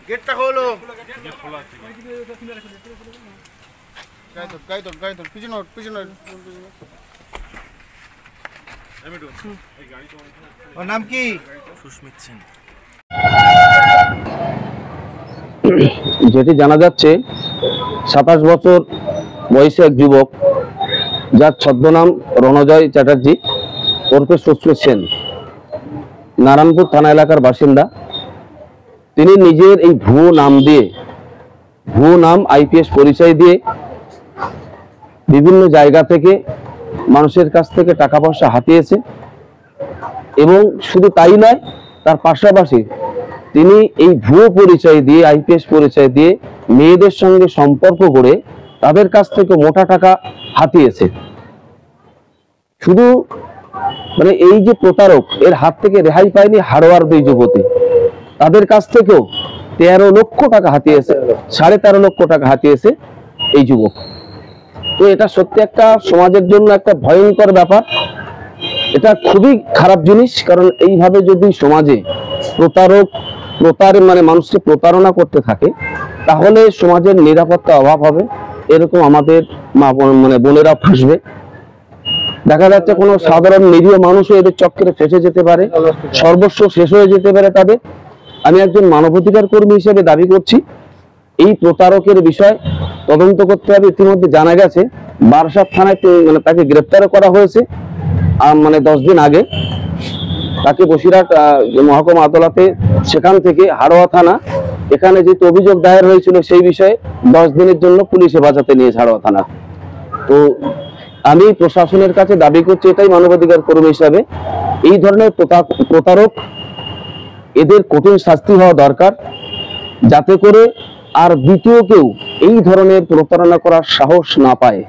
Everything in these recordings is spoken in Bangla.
गेट खोलो नाम की सुस्मित सेन। যেটি জানা যাচ্ছে 27 বছর বয়সী এক যুবক যার ছদ্মনাম রণজয় চ্যাটার্জি ওরফে সুস্মিত সেন, নারায়ণপুর থানা এলাকার বাসিন্দা। তিনি নিজের এই ভুয়ো নাম আইপিএস পরিচয় দিয়ে বিভিন্ন জায়গা থেকে মানুষের কাছ থেকে টাকা পয়সা হাতিয়েছে এবং শুধু তাই নয়, তার পাশাপাশি তিনি এই ভুয়ো পরিচয় দিয়ে আইপিএস পরিচয় দিয়ে মেয়েদের সঙ্গে সম্পর্ক করে তাদের কাছ থেকে মোটা টাকা হাতিয়েছে। শুধু মানে এই যে প্রতারক, এর হাত থেকে রেহাই পায়নি হাড়োয়ার দুই যুবতী, তাদের কাছ থেকেও 13 লক্ষ টাকা হাতিয়েছে, 13.5 লক্ষ টাকা হাতিয়েছে এই যুবক। তো এটা সত্যি একটা সমাজের জন্য একটা ভয়ঙ্কর ব্যাপার, এটা খুবই খারাপ জিনিস। কারণ এইভাবে যদি সমাজে মানে মানুষকে প্রতারণা করতে থাকে তাহলে সমাজের নিরাপত্তা অভাব হবে, এরকম আমাদের মানে বোনেরা ফাঁসবে। দেখা যাচ্ছে কোনো সাধারণ নিরীহ মানুষও এদের চক্করে ফেসে যেতে পারে, সর্বস্ব শেষ হয়ে যেতে পারে তাদের। আমি একজন মানবাধিকার কর্মী হিসেবে দাবি করছি এই প্রতারকের বিষয় তদন্ত করতে হবে। ইতিমধ্যে জানা গেছে বারাসাত থানায় মানে তাকে গ্রেপ্তারও করা হয়েছে, মানে 10 দিন আগে তাকে বসিরহাট মহকুমা আদালতে, সেখান থেকে হাড়োয়া থানা, এখানে যেহেতু অভিযোগ দায়ের হয়েছিল সেই বিষয়ে 10 দিনের জন্য পুলিশ হেফাজতে নিয়েছে হাড়োয়া থানা। তো আমি প্রশাসনের কাছে দাবি করছি এটাই মানবাধিকার কর্মী হিসাবে, এই ধরনের প্রতারক এদের কঠিন শাস্তি হওয়া দরকার, যাতে করে আর দ্বিতীয় কেউ এই ধরনের প্রতারণা করার সাহস না পায়।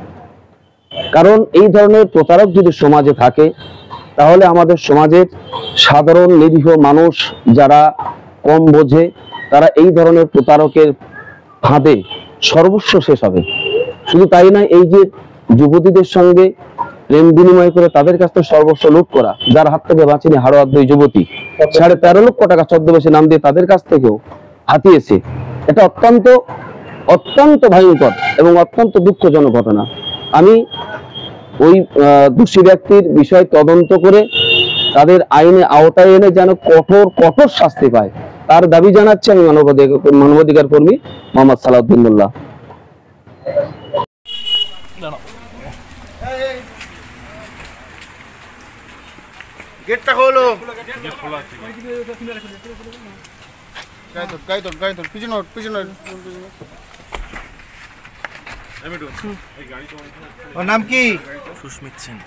কারণ এই ধরনের প্রতারক যদি সমাজে থাকে তাহলে আমাদের সমাজের সাধারণ নিরীহ মানুষ যারা কম বোঝে তারা এই ধরনের প্রতারকের ফাঁদে সর্বস্ব শেষ হবে। শুধু তাই নয়, এই যে যুবতীদের সঙ্গে প্রেম বিনিময় করে তাদের কাছ থেকে সর্বস্ব লুট করা, যার হাত থেকে বাঁচেনি হাড়োয়ার দুই যুবতী, 13.5 লক্ষ টাকা ছদ্মবেশে নাম দিয়ে তাদের কাছ থেকেও হাতিয়েছে। এটা অত্যন্ত ভয়ঙ্কর এবং অত্যন্ত দুঃখজনক ঘটনা। আমি ওই দোষী ব্যক্তির বিষয় তদন্ত করে তাদের আইনে আওতায় এনে যেন কঠোর শাস্তি পায় তার দাবি জানাচ্ছি আমি মানবাধিকার কর্মী মোহাম্মদ সালাউদ্দিন মোল্লা। गेट खोलो नाम की सुस्मित सेन।